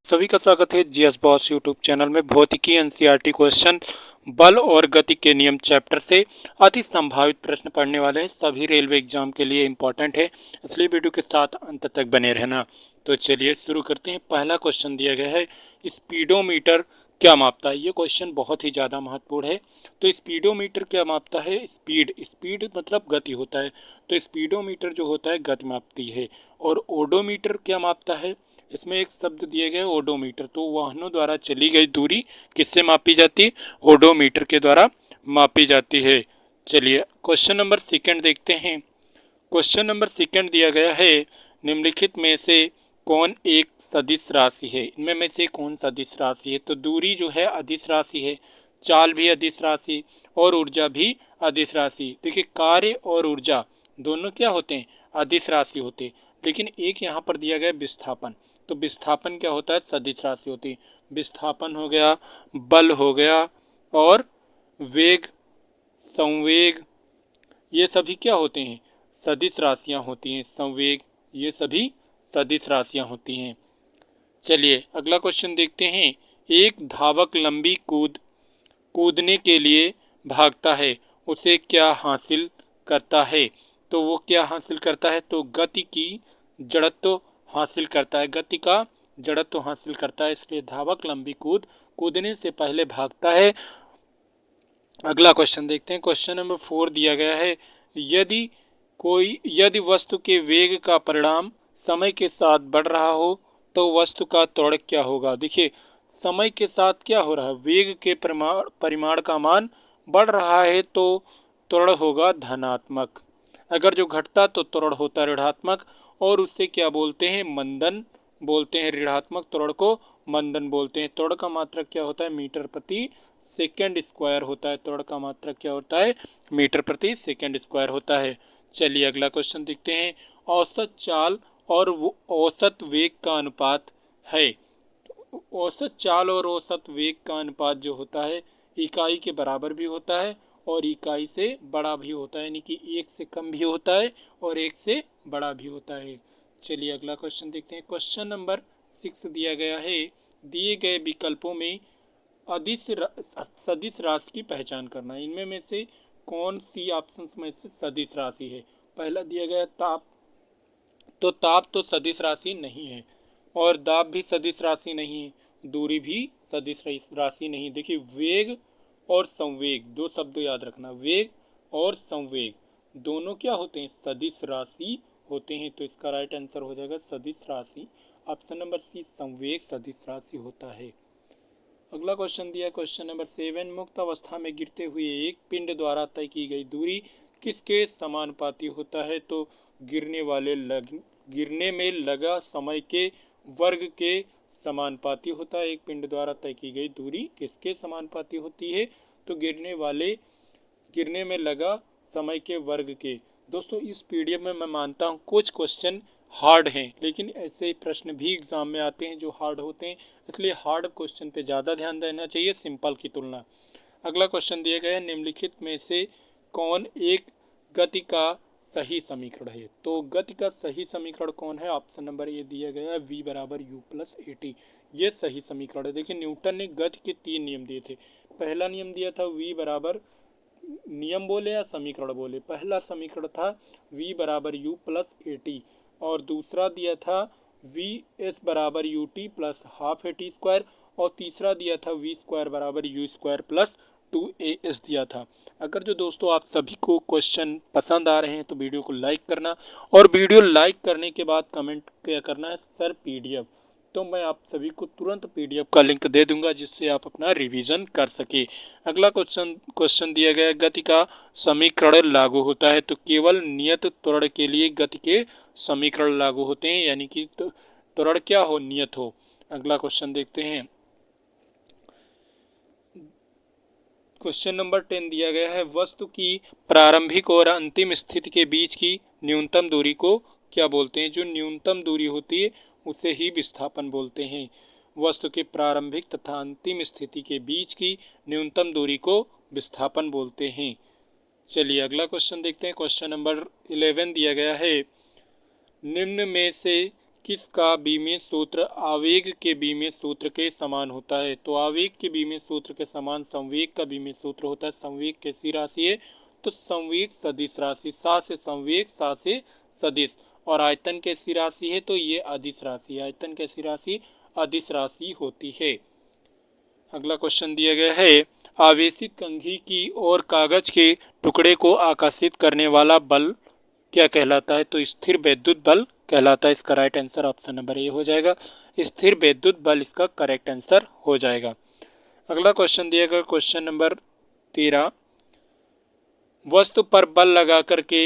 सभी का स्वागत है जीएस बॉस यूट्यूब चैनल में। भौतिकी एनसीईआरटी क्वेश्चन बल और गति के नियम चैप्टर से अति संभावित प्रश्न पढ़ने वाले हैं। सभी रेलवे एग्जाम के लिए इंपॉर्टेंट है, इसलिए वीडियो के साथ अंत तक बने रहना। तो चलिए शुरू करते हैं। पहला क्वेश्चन दिया गया है, स्पीडोमीटर क्या मापता है। ये क्वेश्चन बहुत ही ज़्यादा महत्वपूर्ण है। तो स्पीडोमीटर क्या मापता है? स्पीड मतलब गति होता है, तो स्पीडोमीटर जो होता है गति मापती है। और ओडोमीटर क्या मापता है? इसमें एक शब्द दिए गए ओडोमीटर, तो वाहनों द्वारा चली गई दूरी किससे मापी जाती है? ओडोमीटर के द्वारा मापी जाती है। चलिए क्वेश्चन नंबर सेकंड देखते हैं। क्वेश्चन नंबर सेकंड दिया गया है, निम्नलिखित में से कौन एक सदिश राशि है? इनमें में से कौन सदिश राशि है? तो दूरी जो है अदिश राशि है, चाल भी अदिश राशि और ऊर्जा भी अदिश राशि। देखिए कार्य और ऊर्जा दोनों क्या होते हैं? अदिश राशि होते हैं। लेकिन एक यहाँ पर दिया गया विस्थापन, तो विस्थापन क्या होता है? सदिश राशि होती है। विस्थापन हो गया, बल हो गया और वेग, संवेग, ये सभी क्या होते हैं? सदिश राशियां होती हैं। संवेग, ये सभी सदिश राशियां होती हैं। चलिए अगला क्वेश्चन देखते हैं। एक धावक लंबी कूदने के लिए भागता है, उसे क्या हासिल करता है? तो वो क्या हासिल करता है? तो गति की जड़त्व हासिल करता है, गति का जड़त्व हासिल करता है। इसलिए धावक लंबी कूदने से पहले भागता है। अगला क्वेश्चन देखते हैं। क्वेश्चन नंबर 4 दिया गया है, यदि वस्तु के वेग का परिणाम समय के साथ बढ़ रहा हो तो वस्तु का त्वरण क्या होगा? देखिए समय के साथ क्या हो रहा है? वेग के परिमाण का मान बढ़ रहा है तो त्वरण होगा धनात्मक। अगर जो घटता तो त्वरण होता ऋणात्मक, और उससे क्या बोलते हैं? मंदन बोलते हैं। ऋणात्मक त्वरण को मंदन बोलते हैं। त्वरण का मात्रक क्या होता है? मीटर प्रति सेकेंड स्क्वायर होता है। त्वरण का मात्रक क्या होता है? मीटर प्रति सेकेंड स्क्वायर होता है। चलिए अगला क्वेश्चन देखते हैं। औसत चाल और औसत वेग का अनुपात है। औसत चाल और औसत वेग का अनुपात जो होता है इकाई के बराबर भी होता है और इकाई से बड़ा भी होता है, यानी कि एक से कम भी होता है और एक से बड़ा भी होता है। चलिए अगला क्वेश्चन देखते हैं। क्वेश्चन नंबर 6 दिया गया है, दिए गए विकल्पों में सदिश राशि की पहचान करना। इनमें में से कौन सी ऑप्शंस में से सदिश राशि है? पहला दिया गया ताप, तो ताप तो सदिश राशि नहीं है और दाब भी सदिश राशि नहीं है, दूरी भी सदिश राशि नहीं। देखिए वेग और संवेग, दो शब्द याद रखना, वेग और संवेग दोनों क्या होते हैं? सदिश राशि होते हैं। तो इसका राइट आंसर हो जाएगा सदिश राशि। ऑप्शन नंबर सी संवेग सदिश राशि होता है। अगला क्वेश्चन दिया क्वेश्चन नंबर 7, मुक्त अवस्था में गिरते हुए एक पिंड द्वारा तय की गई दूरी किसके समानुपाती होता है? तो गिरने में लगा समय के वर्ग के समानुपाती होता है। एक पिंड द्वारा तय की गई दूरी किसके समानुपाती होती है? तो गिरने में लगा समय के वर्ग के। दोस्तों इस पीडीएफ में मैं मानता हूँ कुछ क्वेश्चन हार्ड हैं, लेकिन ऐसे प्रश्न भी एग्जाम में आते हैं जो हार्ड होते हैं, इसलिए हार्ड क्वेश्चन पे ज़्यादा ध्यान देना चाहिए सिंपल की तुलना। अगला क्वेश्चन दिया गया है, निम्नलिखित में से कौन एक गति का सही समीकरण है? तो गति का सही समीकरण कौन है? ऑप्शन नंबर ए दिया गया है, v बराबर यू प्लस ए टी। ये सही समीकरण है। देखिए न्यूटन ने गति के 3 नियम दिए थे। पहला नियम दिया था v बराबर, नियम बोले या समीकरण बोले, पहला समीकरण था v बराबर यू प्लस ए टी और दूसरा दिया था वी एस बराबर U T plus half A T square और तीसरा दिया था वी स्क्वायर बराबर यू स्क्वायर प्लस 2 AS दिया था। अगर जो दोस्तों आप सभी को क्वेश्चन पसंद आ रहे हैं तो वीडियो को लाइक करना और वीडियो लाइक करने के बाद कमेंट क्या करना है? Sir PDF. तो मैं आप सभी को तुरंत पीडीएफ का लिंक दे दूंगा जिससे आप अपना रिवीजन कर सके। अगला क्वेश्चन दिया गया, गति का समीकरण लागू होता है। तो केवल नियत त्वरण के लिए गति के समीकरण लागू होते हैं, यानी कि त्वरण क्या हो? नियत हो। अगला क्वेश्चन देखते हैं। क्वेश्चन नंबर 10 दिया गया है, वस्तु की प्रारंभिक और अंतिम स्थिति के बीच की न्यूनतम दूरी को क्या बोलते हैं? जो न्यूनतम दूरी होती है उसे ही विस्थापन बोलते हैं। वस्तु के प्रारंभिक तथा अंतिम स्थिति के बीच की न्यूनतम दूरी को विस्थापन बोलते हैं। चलिए अगला क्वेश्चन देखते हैं। क्वेश्चन नंबर 11 दिया गया है, निम्न में से किसका बीमीय सूत्र आवेग के बीमीय सूत्र के समान होता है? तो आवेग के बीमीय सूत्र के समान संवेग का बीमीय सूत्र होता है। संवेग कैसी राशि है? तो संवेग सदिश राशि, सा से संवेग, सा से सदिश। और आयतन कैसी राशि है? तो ये अदिश राशि। आयतन कैसी राशि? अदिश राशि होती है। अगला क्वेश्चन दिया गया है, आवेशित कंघी की और कागज के टुकड़े को आकर्षित करने वाला बल क्या कहलाता है? तो स्थिर वैद्युत बल कहलाता है। इसका right answer option number A हो जाएगा। स्थिर वैद्युत बल इसका करेक्ट आंसर हो जाएगा। अगला क्वेश्चन दिया गया क्वेश्चन नंबर 13, वस्तु पर बल लगा करके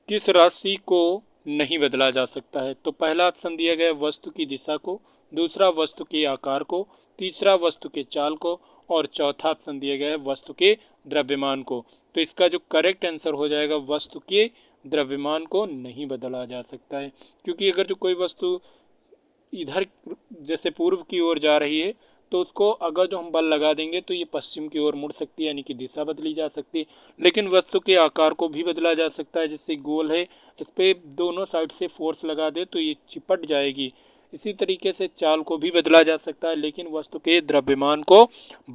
किस राशि को नहीं बदला जा सकता है? तो पहला ऑप्शन दिया गया वस्तु की दिशा को, दूसरा वस्तु के आकार को, तीसरा वस्तु के चाल को, और चौथा ऑप्शन दिया गया है वस्तु के द्रव्यमान को। तो इसका जो करेक्ट आंसर हो जाएगा वस्तु के द्रव्यमान को नहीं बदला जा सकता है, क्योंकि अगर जो कोई वस्तु इधर जैसे पूर्व की ओर जा रही है तो उसको अगर जो हम बल लगा देंगे तो ये पश्चिम की ओर मुड़ सकती है, यानी कि दिशा बदली जा सकती है। लेकिन वस्तु के आकार को भी बदला जा सकता है, जैसे गोल है इस पे दोनों साइड से फोर्स लगा दे तो ये चिपट जाएगी। इसी तरीके से चाल को भी बदला जा सकता है, लेकिन वस्तु के द्रव्यमान को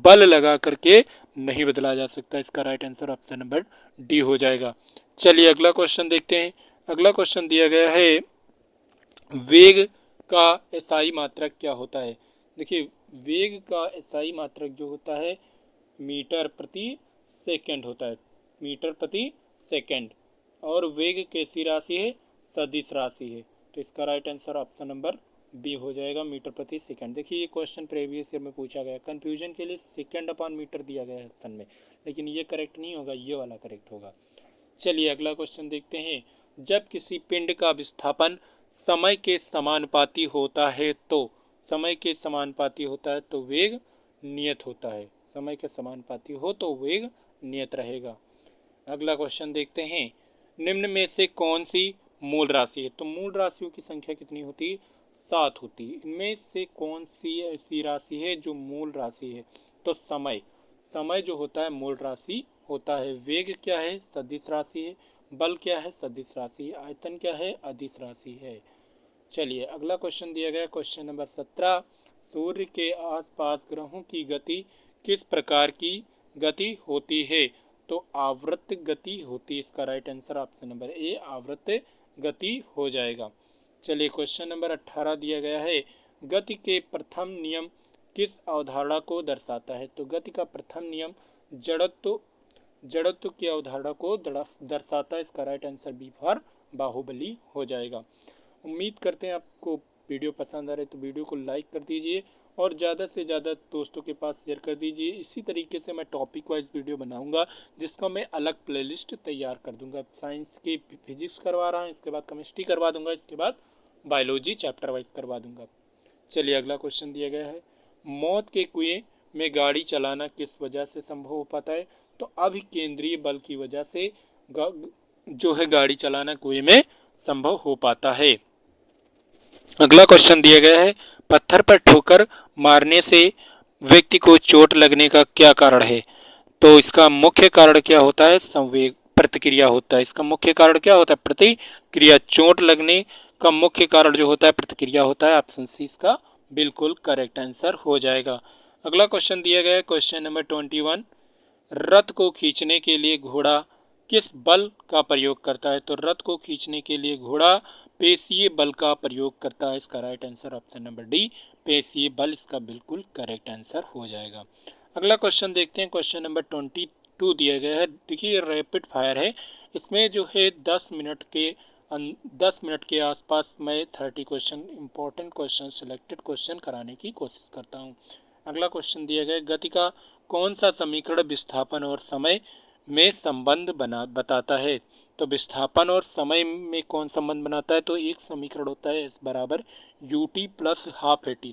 बल लगा करके नहीं बदला जा सकता। इसका right answer option number D हो जाएगा। चलिए अगला क्वेश्चन देखते हैं। अगला क्वेश्चन दिया गया है, वेग का एसआई मात्रक क्या होता है? देखिए वेग का एसआई मात्रक जो होता है मीटर प्रति सेकंड होता है, मीटर प्रति सेकंड। और वेग कैसी राशि है? सदिश राशि है। तो इसका right answer option number B हो जाएगा, मीटर प्रति सेकंड। देखिए ये क्वेश्चन प्रीवियस ईयर में पूछा गया, कंफ्यूजन के लिए सेकंड अपॉन मीटर दिया गया है ऑप्शन में, लेकिन ये करेक्ट नहीं होगा, ये वाला करेक्ट होगा। चलिए अगला क्वेश्चन देखते हैं, जब किसी पिंड का विस्थापन समय के समानुपाती होता है तो समय के समानुपाती होता है तो वेग नियत होता है। समय के समानुपाती हो तो वेग नियत रहेगा। अगला क्वेश्चन देखते हैं, निम्न में से कौन सी मूल राशि है? तो मूल राशियों की संख्या कितनी होती है? 7 होती है। इनमें से कौन सी ऐसी राशि है जो मूल राशि है? तो समय, समय जो होता है मूल राशि होता है। वेग क्या है? सदिश राशि है। बल क्या है? सदिश राशि है। आयतन क्या है? अदिश राशि है। चलिए अगला क्वेश्चन दिया गया क्वेश्चन नंबर 17, सूर्य के आसपास ग्रहों की गति किस प्रकार की गति होती है? तो आवर्त गति होती है। इसका right answer option number A आवर्त गति हो जाएगा। चलिए क्वेश्चन नंबर 18 दिया गया है, गति के प्रथम नियम किस अवधारणा को दर्शाता है? तो गति का प्रथम नियम जड़त्व की अवधारणा को दर्शाता है। इसका right answer B for Bahubali हो जाएगा। उम्मीद करते हैं आपको वीडियो पसंद आ रहे तो वीडियो को लाइक कर दीजिए और ज़्यादा से ज़्यादा दोस्तों के पास शेयर कर दीजिए। इसी तरीके से मैं टॉपिक वाइज वीडियो बनाऊंगा जिसका मैं अलग प्लेलिस्ट तैयार कर दूंगा। साइंस की फिजिक्स करवा रहा हूँ, इसके बाद केमिस्ट्री करवा दूंगा, इसके बाद बायोलॉजी चैप्टर वाइज करवा दूंगा। चलिए अगला क्वेश्चन दिया गया है, मौत के कुएं में गाड़ी चलाना किस वजह से संभव हो पाता है? तो अभिकेंद्रीय बल की वजह से जो है गाड़ी चलाना कुएं में संभव हो पाता है। अगला क्वेश्चन दिया गया है, पत्थर पर ठोकर मारने से व्यक्ति को चोट लगने का क्या कारण है? तो इसका मुख्य कारण क्या होता है? संवेग प्रतिक्रिया होता है। इसका मुख्य कारण क्या होता है? प्रतिक्रिया। चोट लगने का मुख्य कारण जो होता है प्रतिक्रिया होता है। ऑप्शन सी इसका बिल्कुल करेक्ट आंसर हो जाएगा। अगला क्वेश्चन दिया गया है क्वेश्चन नंबर 21, रथ को खींचने के लिए घोड़ा किस बल का प्रयोग करता है? तो रथ को खींचने के लिए घोड़ा पेशीय बल का प्रयोग करता है। इसका right answer option number D पेशीय बल इसका बिल्कुल करेक्ट आंसर हो जाएगा। अगला क्वेश्चन देखते हैं, क्वेश्चन नंबर 22 दिया गया है। देखिए रैपिड फायर है, इसमें जो है 10 मिनट के आसपास मैं 30 question important question selected question कराने की कोशिश करता हूँ। अगला क्वेश्चन दिया गया, गति का कौन सा समीकरण विस्थापन और समय में संबंध बताता है? तो विस्थापन और समय में कौन संबंध बनाता है? तो एक समीकरण होता है एस बराबर U T plus half A T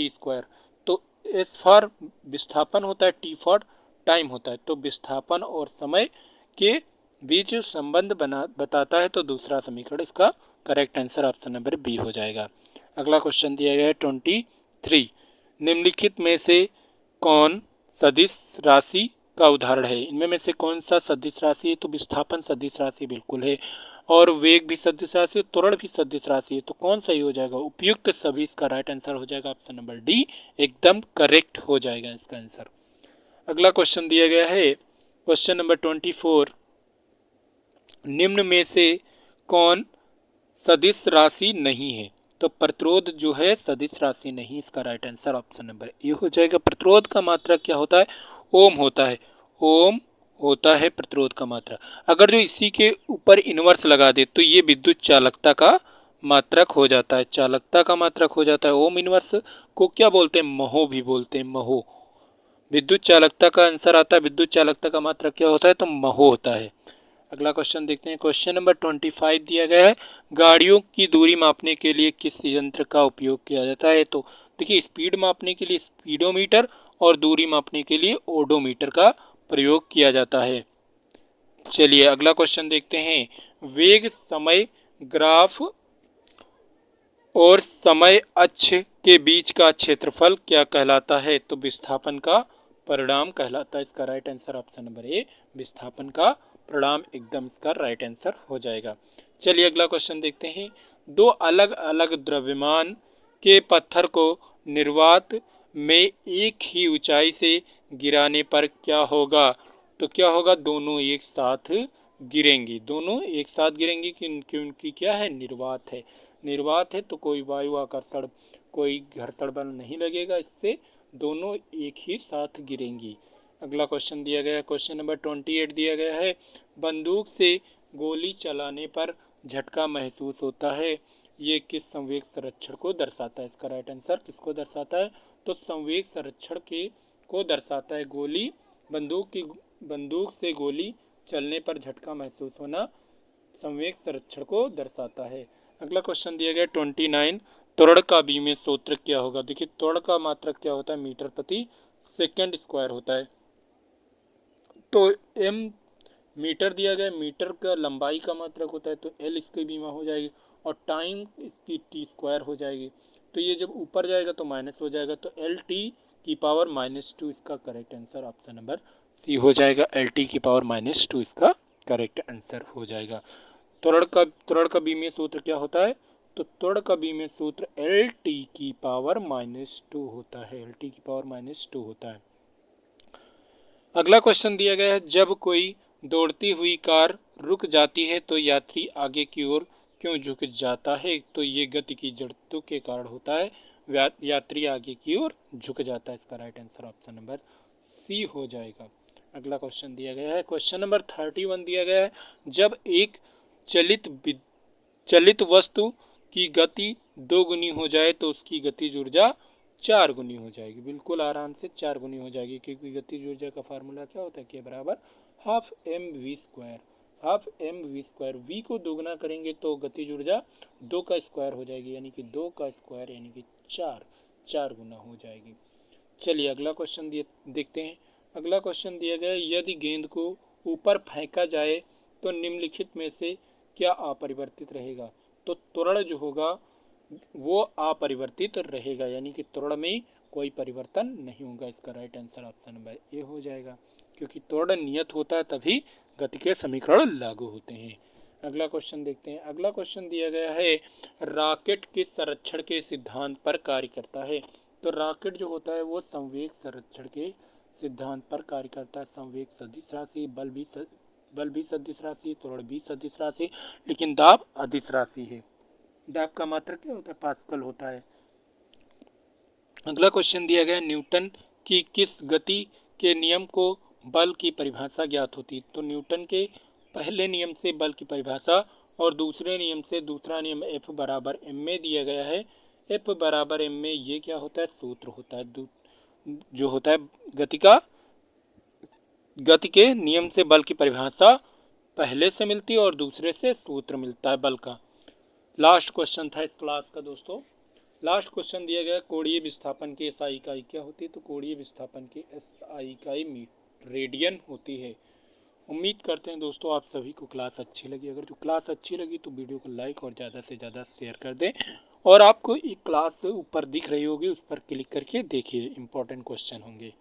square. तो एस फॉर विस्थापन होता है, टी फॉर टाइम होता है। तो विस्थापन और समय के बीच संबंध बताता है, तो दूसरा समीकरण इसका correct answer option number B हो जाएगा। अगला क्वेश्चन दिया गया है 23, निम्नलिखित में से कौन सदिश राशि का उदाहरण है? इनमें में से कौन सा सदिश राशि है? तो विस्थापन सदिश राशि बिल्कुल है। और वेग भी सदिश राशि है, त्वरण भी सदिश राशि है, तो कौन सही हो जाएगा? उपयुक्त सभी इसका राइट आंसर हो जाएगा ऑप्शन नंबर डी, एकदम करेक्ट हो जाएगा इसका आंसर। अगला क्वेश्चन दिया गया है क्वेश्चन नंबर 24, निम्न में से कौन सदिश राशि नहीं है? तो प्रतिरोध जो है सदिश राशि नहीं, इसका right answer option number A हो जाएगा। प्रतिरोध का मात्रक क्या होता है? ओम होता है, ओम होता है प्रतिरोध का मात्रक। अगर जो इसी के ऊपर इनवर्स लगा दे तो ये विद्युत चालकता का मात्रक हो जाता है, चालकता का मात्रक हो जाता है। ओम इनवर्स को क्या बोलते हैं? महो भी बोलते हैं, महो। विद्युत चालकता का आंसर आता है, विद्युत चालकता का मात्रक क्या होता है? तो महो होता है। अगला क्वेश्चन देखते हैं, क्वेश्चन नंबर 25 दिया गया है, गाड़ियों की दूरी मापने के लिए किस यंत्र का उपयोग किया जाता है? तो देखिए, स्पीड मापने के लिए स्पीडोमीटर और दूरी मापने के लिए ओडोमीटर का प्रयोग किया जाता है। चलिए अगला क्वेश्चन देखते हैं, वेग समय ग्राफ और समय अक्ष के बीच का क्षेत्रफल क्या कहलाता है? तो विस्थापन का परिणाम कहलाता है। इसका right answer option number A, विस्थापन का परिणाम एकदम इसका राइट आंसर हो जाएगा। चलिए अगला क्वेश्चन देखते हैं, दो अलग अलग द्रव्यमान के पत्थर को निर्वात में एक ही ऊंचाई से गिराने पर क्या होगा? तो क्या होगा? दोनों एक साथ गिरेंगी, दोनों एक साथ गिरेंगी क्योंकि उनकी क्या है? निर्वात है। निर्वात है तो कोई वायु आकर्षण, कोई घर्षण बल नहीं लगेगा, इससे दोनों एक ही साथ गिरेंगी। अगला क्वेश्चन दिया गया है, क्वेश्चन नंबर 28 दिया गया है, बंदूक से गोली चलाने पर झटका महसूस होता है, ये किस संवेग संरक्षण को दर्शाता है? इसका राइट आंसर किसको दर्शाता है? तो संवेग संरक्षण के को दर्शाता है। गोली बंदूक से गोली चलने पर झटका महसूस होना संवेग संरक्षण को दर्शाता है। अगला क्वेश्चन दिया गया 29, त्वरण का बीमीय सूत्र क्या होगा? देखिए, त्वरण का मात्रक क्या होता है? मीटर प्रति सेकंड स्क्वायर होता है। तो एम मीटर दिया गया, मीटर का लंबाई का मात्रक होता है, तो एल इसकी बीमा हो जाएगी और टाइम इसकी टी स्क्वायर हो जाएगी। तो ये जब ऊपर जाएगा तो माइनस हो जाएगा, तो एल टी की पावर -2 इसका correct answer option number C हो जाएगा। एल टी की पावर -2 इसका करेक्ट आंसर हो जाएगा। त्वरण का बीमीय सूत्र क्या होता है? तो त्वरण का बीमीय सूत्र एल टी की पावर -2 होता है, एल टी की पावर -2 होता है। अगला क्वेश्चन दिया गया है, जब कोई दौड़ती हुई कार रुक जाती है तो यात्री आगे की ओर क्यों झुक जाता है? तो ये गति की जड़त्व के कारण होता है, यात्री आगे की ओर झुक जाता है। इसका right answer option number C हो जाएगा। अगला क्वेश्चन दिया गया है, क्वेश्चन नंबर 31 दिया गया है, जब एक चलित वस्तु की गति 2 गुनी हो जाए तो उसकी गतिज ऊर्जा 4 गुनी हो जाएगी। बिल्कुल आराम से 4 गुनी हो जाएगी, क्योंकि गतिज ऊर्जा का फार्मूला क्या होता है? के बराबर half M V square, half M V square. V को दोगुना करेंगे तो गतिज ऊर्जा 2 का स्क्वायर हो जाएगी, यानी कि 2 का स्क्वायर यानी कि 4 गुना हो जाएगी। चलिए अगला क्वेश्चन देखते हैं। अगला क्वेश्चन दिया गया है, यदि गेंद को ऊपर फेंका जाए तो निम्नलिखित में से क्या अपरिवर्तित रहेगा? तो त्वरण जो होगा वो अपरिवर्तित रहेगा, यानी कि त्वरण में कोई परिवर्तन नहीं होगा। इसका right answer option number A हो जाएगा, क्योंकि त्वरण नियत होता है तभी गति के समीकरण लागू होते हैं। अगला क्वेश्चन देखते हैं। अगला क्वेश्चन दिया गया है, रॉकेट किस संरक्षण के सिद्धांत पर कार्य करता है? तो रॉकेट जो होता है वो संवेग संरक्षण के सिद्धांत पर कार्य करता है। संवेग सदिश राशि, बल भी सदिश राशि, त्वरण भी सदिश राशि, लेकिन दाब अदिश राशि है। दाब का मात्रक क्या होता है? पास्कल होता है। अगला क्वेश्चन दिया गया, न्यूटन की किस गति के नियम को बल की परिभाषा ज्ञात होती? तो न्यूटन के पहले नियम से बल की परिभाषा और दूसरे नियम से दूसरा नियम F बराबर m में दिया गया है। F बराबर m में ये क्या होता है? सूत्र होता है, जो होता है गति के नियम से बल की परिभाषा पहले से मिलती है और दूसरे से सूत्र मिलता है बल का। लास्ट क्वेश्चन था इस क्लास का दोस्तों। लास्ट क्वेश्चन दिया गया, कोणीय विस्थापन की एसआई इकाई क्या होती है? तो कोणीय विस्थापन की एसआई इकाई रेडियन होती है। उम्मीद करते हैं दोस्तों आप सभी को क्लास अच्छी लगी। अगर जो क्लास अच्छी लगी तो वीडियो को लाइक और ज़्यादा से ज़्यादा शेयर कर दें, और आपको एक क्लास ऊपर दिख रही होगी उस पर क्लिक करके देखिए, इंपॉर्टेंट क्वेश्चन होंगे।